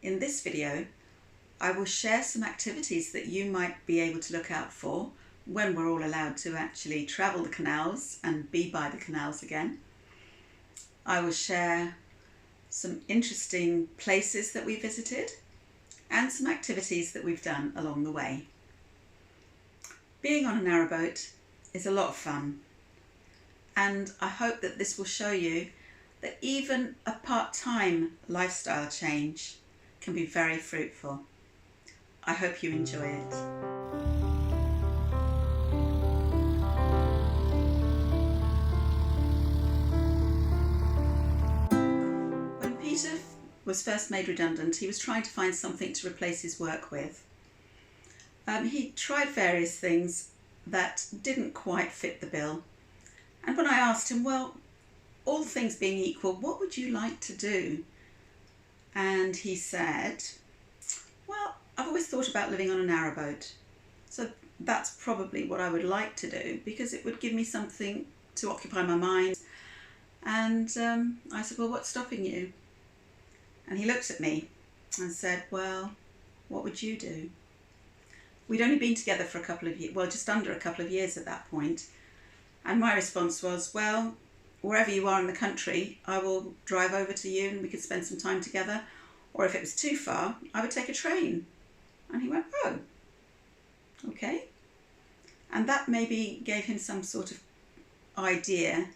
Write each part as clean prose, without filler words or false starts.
In this video, I will share some activities that you might be able to look out for when we're all allowed to actually travel the canals and be by the canals again. I will share some interesting places that we visited and some activities that we've done along the way. Being on a narrowboat is a lot of fun, and I hope that this will show you that even a part-time lifestyle change can be very fruitful. I hope you enjoy it. When Peter was first made redundant, he was trying to find something to replace his work with. He tried various things that didn't quite fit the bill. And when I asked him, well, all things being equal, what would you like to do? And he said, well, I've always thought about living on a narrowboat. So that's probably what I would like to do, because it would give me something to occupy my mind. And I said, well, what's stopping you? And he looked at me and said, well, what would you do? We'd only been together for a couple of years, well, just under a couple of years at that point. And my response was, well, wherever you are in the country, I will drive over to you and we could spend some time together. Or if it was too far, I would take a train. And he went, oh, okay. And that maybe gave him some sort of idea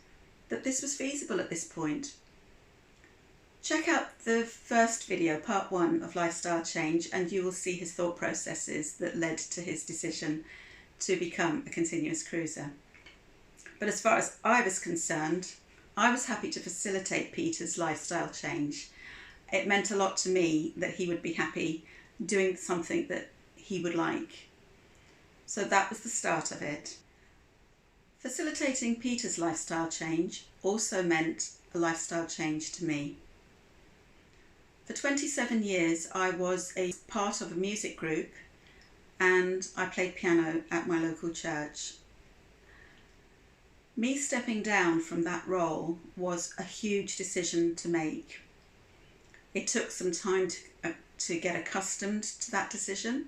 that this was feasible at this point. Check out the first video, part 1 of Lifestyle Change, and you will see his thought processes that led to his decision to become a continuous cruiser. But as far as I was concerned, I was happy to facilitate Peter's lifestyle change. It meant a lot to me that he would be happy doing something that he would like. So that was the start of it. Facilitating Peter's lifestyle change also meant a lifestyle change to me. For 27 years, I was a part of a music group and I played piano at my local church. Me stepping down from that role was a huge decision to make. It took some time to get accustomed to that decision,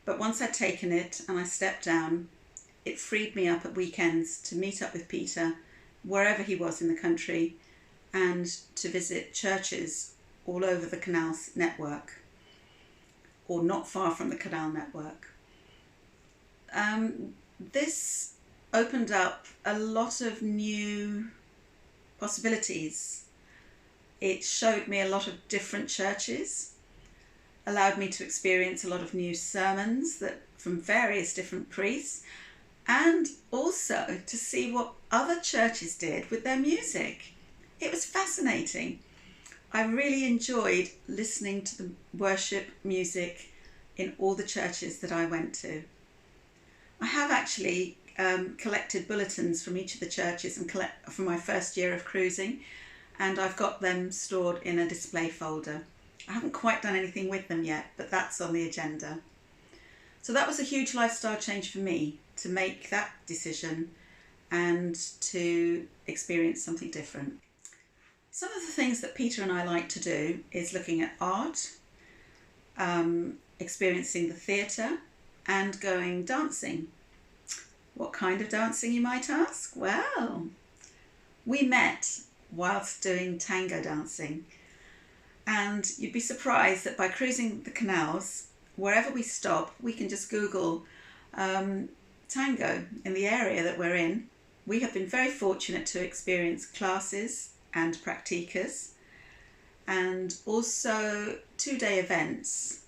but once I'd taken it and I stepped down, it freed me up at weekends to meet up with Peter wherever he was in the country and to visit churches all over the canal network, or not far from the canal network. This opened up a lot of new possibilities. It showed me a lot of different churches, allowed me to experience a lot of new sermons from various different priests, and also to see what other churches did with their music. It was fascinating. I really enjoyed listening to the worship music in all the churches that I went to. I have actually collected bulletins from each of the churches and from my first year of cruising, and I've got them stored in a display folder. I haven't quite done anything with them yet, but that's on the agenda. So that was a huge lifestyle change for me, to make that decision and to experience something different. Some of the things that Peter and I like to do is looking at art, experiencing the theatre, and going dancing. What kind of dancing, you might ask? Well, we met whilst doing tango dancing, and you'd be surprised that by cruising the canals, wherever we stop, we can just Google tango in the area that we're in. We have been very fortunate to experience classes and practicas, and also 2-day events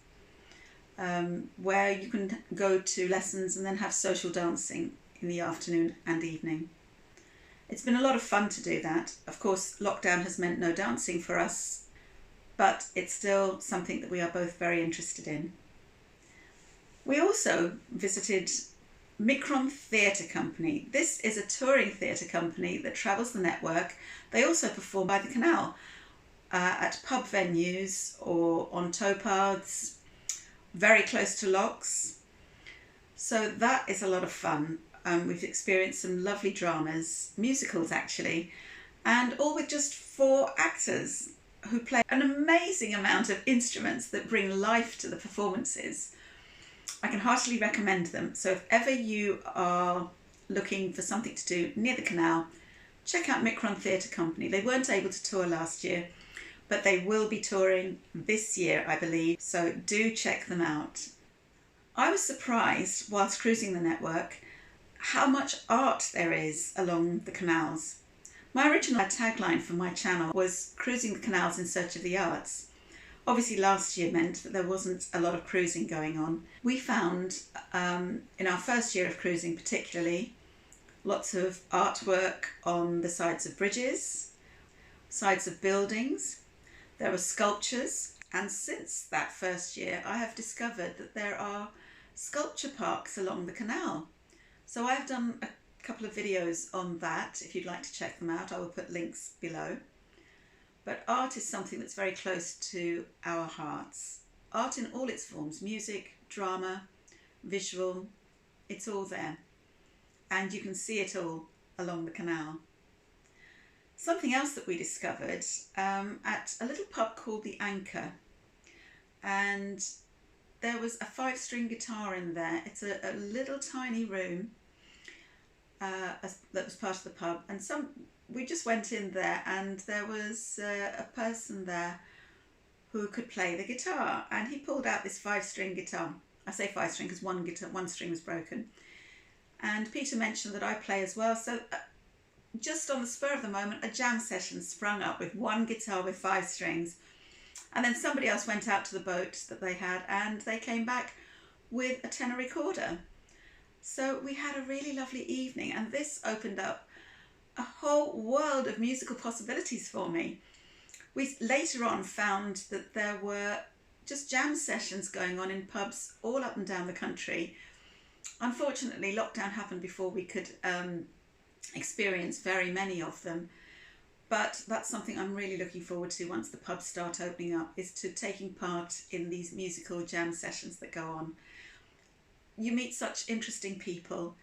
where you can go to lessons and then have social dancing in the afternoon and evening. It's been a lot of fun to do that. Of course, lockdown has meant no dancing for us, but it's still something that we are both very interested in. We also visited Micron Theatre Company. This is a touring theatre company that travels the network. They also perform by the canal at pub venues or on towpaths, very close to locks. So that is a lot of fun. We've experienced some lovely dramas, musicals actually, and all with just 4 actors. who play an amazing amount of instruments that bring life to the performances. I can heartily recommend them. So if ever you are looking for something to do near the canal, check out Micron Theatre Company. They weren't able to tour last year, but they will be touring this year, I believe. So do check them out. I was surprised whilst cruising the network how much art there is along the canals. My original tagline for my channel was cruising the canals in search of the arts. Obviously last year meant that there wasn't a lot of cruising going on. We found in our first year of cruising particularly lots of artwork on the sides of bridges, sides of buildings. There were sculptures, and since that first year I have discovered that there are sculpture parks along the canal. So I've done a couple of videos on that. If you'd like to check them out, I will put links below. But art is something that's very close to our hearts. Art in all its forms, music, drama, visual, it's all there. And you can see it all along the canal. Something else that we discovered at a little pub called the Anchor. And there was a 5-string guitar in there. It's a little tiny room that was part of the pub. And we just went in there and there was a person there who could play the guitar, and he pulled out this 5-string guitar. I say 5-string because one string was broken. And Peter mentioned that I play as well, so just on the spur of the moment a jam session sprung up with one guitar with 5 strings, and then somebody else went out to the boat that they had and they came back with a tenor recorder. So we had a really lovely evening, and this opened up a whole world of musical possibilities for me. We later on found that there were just jam sessions going on in pubs all up and down the country. Unfortunately, lockdown happened before we could experience very many of them, but that's something I'm really looking forward to once the pubs start opening up, is to taking part in these musical jam sessions that go on. You meet such interesting people.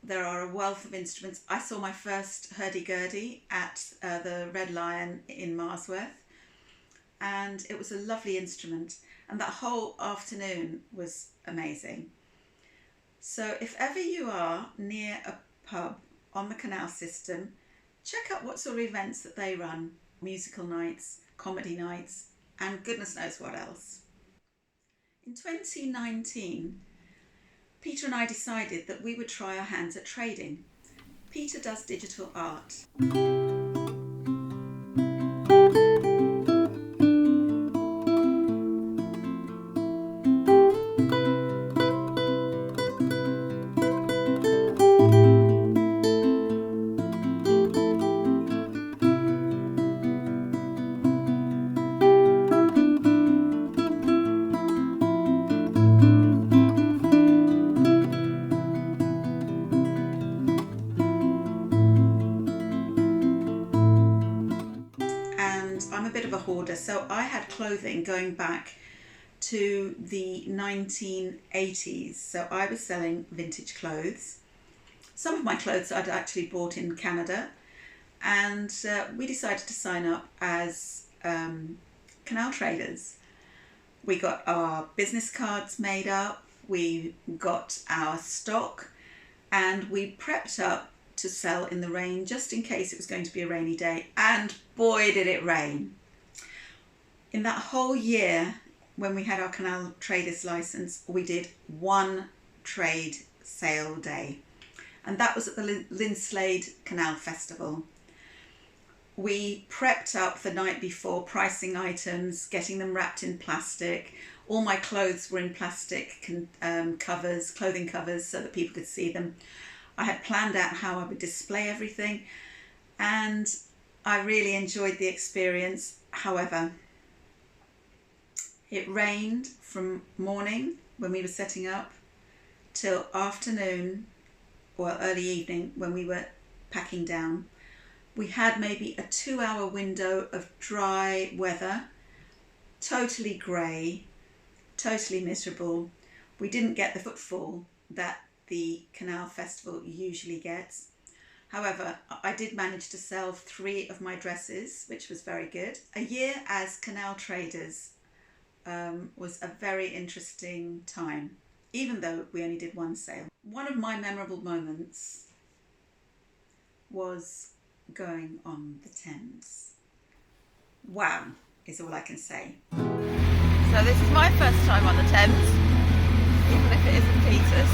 There are a wealth of instruments. I saw my first hurdy-gurdy at the Red Lion in Marsworth, and it was a lovely instrument, and that whole afternoon was amazing. So if ever you are near a pub on the canal system, check out what sort of events that they run. Musical nights, comedy nights, and goodness knows what else. In 2019, Peter and I decided that we would try our hands at trading. Peter does digital art. I'm a bit of a hoarder, so I had clothing going back to the 1980s. So I was selling vintage clothes. Some of my clothes I'd actually bought in Canada, and we decided to sign up as canal traders. We got our business cards made up, we got our stock, and we prepped up to sell in the rain just in case it was going to be a rainy day, and boy did it rain. In that whole year when we had our canal traders license, we did one trade sale day, and that was at the Linslade Canal Festival. We prepped up the night before, pricing items, getting them wrapped in plastic. All my clothes were in plastic clothing covers, so that people could see them. I had planned out how I would display everything, and I really enjoyed the experience. However, it rained from morning when we were setting up till afternoon or early evening when we were packing down. We had maybe a 2-hour window of dry weather, totally grey, totally miserable. We didn't get the footfall that the Canal Festival usually gets. However, I did manage to sell 3 of my dresses, which was very good. A year as canal traders was a very interesting time, even though we only did 1 sale. One of my memorable moments was going on the Thames. Wow, is all I can say. So this is my first time on the Thames, even if it isn't Peter's.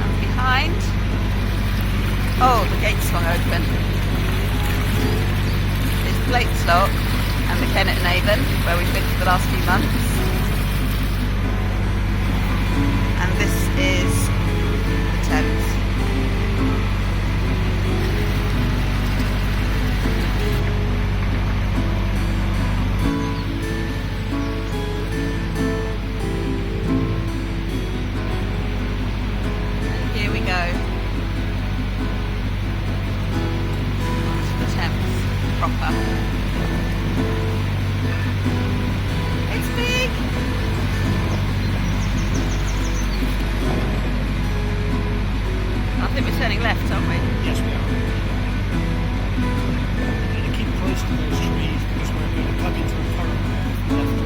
And behind, oh, the gate swung open. It's Blake's Lock and the Kennet and Avon, where we've been for the last few months. And this is the Thames. Left, aren't we? Yes, we are. We're going to keep close to those trees because we're going to plug into a current left to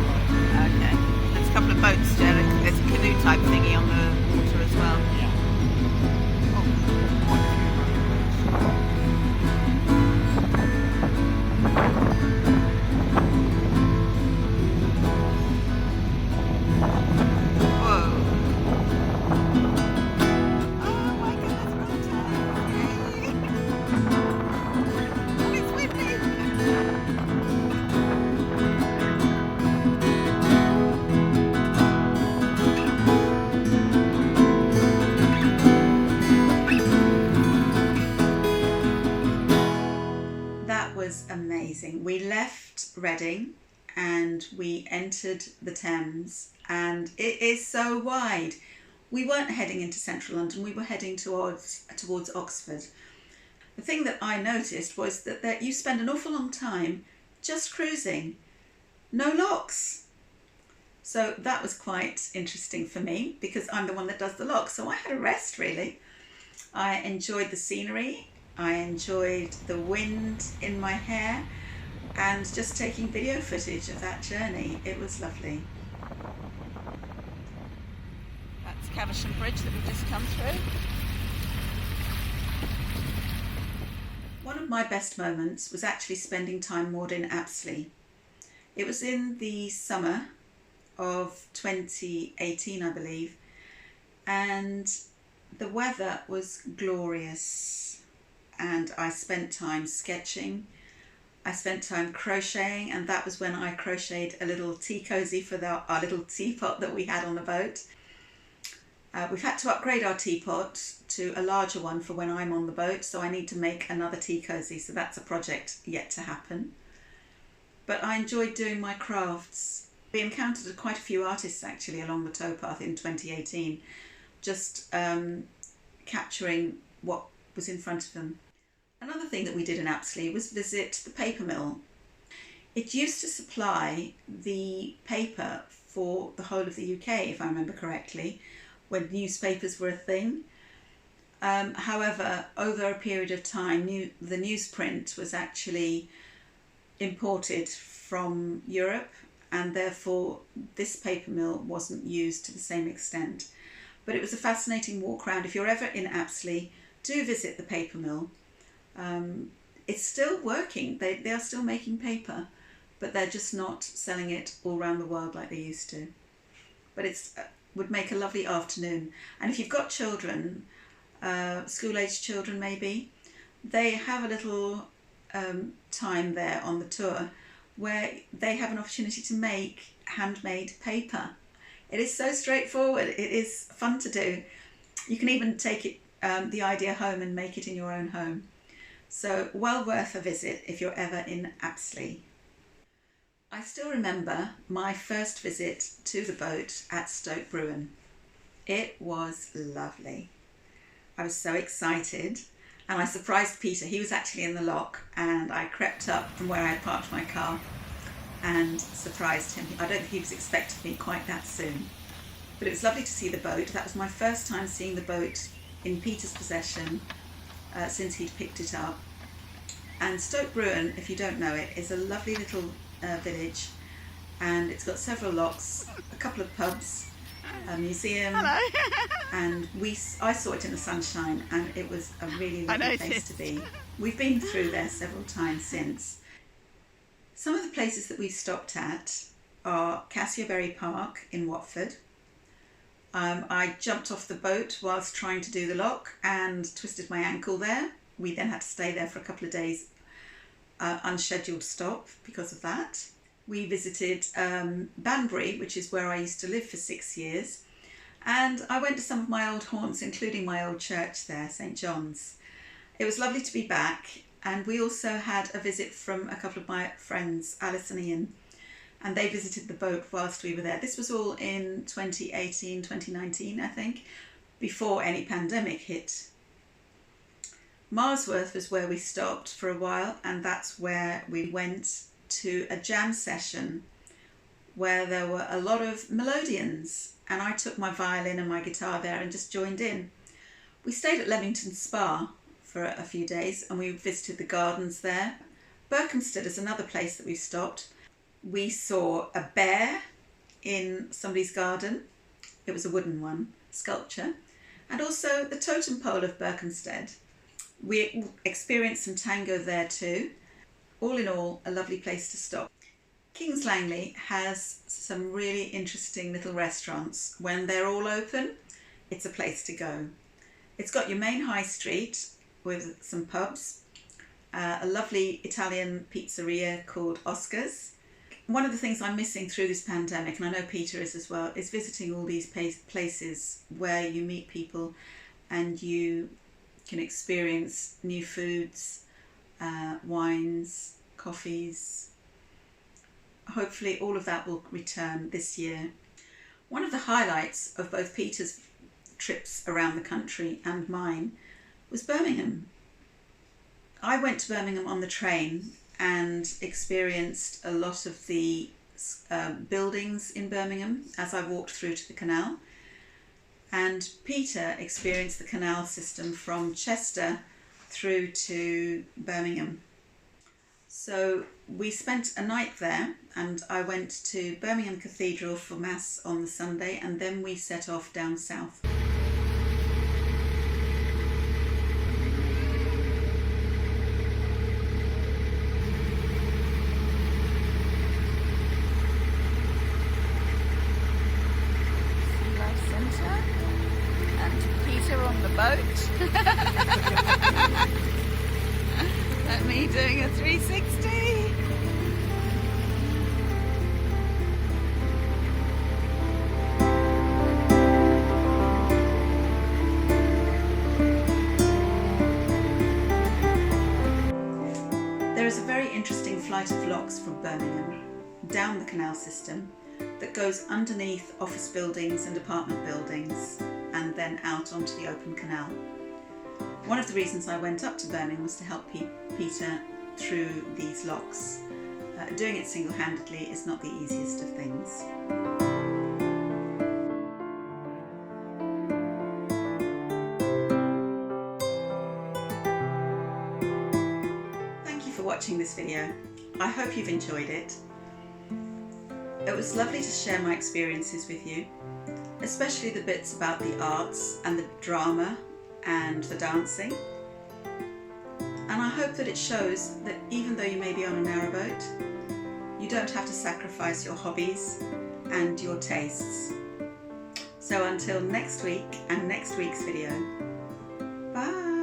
right. Okay. There's a couple of boats, Jerry. There's a canoe type thingy on the water as well. Yeah. Amazing. We left Reading and we entered the Thames, and it is so wide. We weren't heading into central London, we were heading towards Oxford. The thing that I noticed was that you spend an awful long time just cruising, no locks. So that was quite interesting for me because I'm the one that does the locks, so I had a rest really. I enjoyed the scenery. I enjoyed the wind in my hair and just taking video footage of that journey. It was lovely. That's Caversham Bridge that we've just come through. One of my best moments was actually spending time moored in Apsley. It was in the summer of 2018, I believe, and the weather was glorious. And I spent time sketching, I spent time crocheting, and that was when I crocheted a little tea cosy for our little teapot that we had on the boat. We've had to upgrade our teapot to a larger one for when I'm on the boat, so I need to make another tea cosy, so that's a project yet to happen. But I enjoyed doing my crafts. We encountered quite a few artists actually along the towpath in 2018, just capturing what was in front of them. Another thing that we did in Apsley was visit the paper mill. It used to supply the paper for the whole of the UK, if I remember correctly, when newspapers were a thing. However, over a period of time, the newsprint was actually imported from Europe, and therefore this paper mill wasn't used to the same extent. But it was a fascinating walk around. If you're ever in Apsley, do visit the paper mill. It's still working. They are still making paper, but they're just not selling it all around the world like they used to. But it would make a lovely afternoon. And if you've got children, school-aged children maybe, they have a little time there on the tour where they have an opportunity to make handmade paper. It is so straightforward. It is fun to do. You can even take it the idea home and make it in your own home. So well worth a visit if you're ever in Apsley. I still remember my first visit to the boat at Stoke Bruin. It was lovely. I was so excited, and I surprised Peter. He was actually in the lock, and I crept up from where I had parked my car and surprised him. I don't think he was expecting me quite that soon. But it was lovely to see the boat. That was my first time seeing the boat in Peter's possession since he'd picked it up. And Stoke Bruin, if you don't know it, is a lovely little village, and it's got several locks, a couple of pubs, a museum. Hello. And I saw it in the sunshine, and it was a really lovely place to be. We've been through there several times since. Some of the places that we've stopped at are Cassiobury Park in Watford. I jumped off the boat whilst trying to do the lock and twisted my ankle there. We then had to stay there for a couple of days, unscheduled stop because of that. We visited Banbury, which is where I used to live for 6 years. And I went to some of my old haunts, including my old church there, St John's. It was lovely to be back. And we also had a visit from a couple of my friends, Alice and Ian. And they visited the boat whilst we were there. This was all in 2018, 2019, I think, before any pandemic hit. Marsworth was where we stopped for a while, and that's where we went to a jam session where there were a lot of melodeons, and I took my violin and my guitar there and just joined in. We stayed at Leamington Spa for a few days, and we visited the gardens there. Berkhamsted is another place that we've stopped. We saw a bear in somebody's garden. It was a wooden one, sculpture. And also the totem pole of Berkhamsted. We experienced some tango there too. All in all, a lovely place to stop. Kings Langley has some really interesting little restaurants. When they're all open, it's a place to go. It's got your main high street with some pubs, a lovely Italian pizzeria called Oscar's. One of the things I'm missing through this pandemic, and I know Peter is as well, is visiting all these places where you meet people and you can experience new foods, wines, coffees. Hopefully all of that will return this year. One of the highlights of both Peter's trips around the country and mine was Birmingham. I went to Birmingham on the train and experienced a lot of the buildings in Birmingham as I walked through to the canal. And Peter experienced the canal system from Chester through to Birmingham. So we spent a night there, and I went to Birmingham Cathedral for Mass on the Sunday, and then we set off down south. Boat. And me doing a 360. There is a very interesting flight of locks from Birmingham down the canal system that goes underneath office buildings and apartment buildings and then out onto the open canal. One of the reasons I went up to Birmingham was to help Peter through these locks. Doing it single-handedly is not the easiest of things. Thank you for watching this video. I hope you've enjoyed it. It was lovely to share my experiences with you, especially the bits about the arts and the drama and the dancing. And I hope that it shows that even though you may be on a narrowboat, you don't have to sacrifice your hobbies and your tastes. So until next week and next week's video, bye!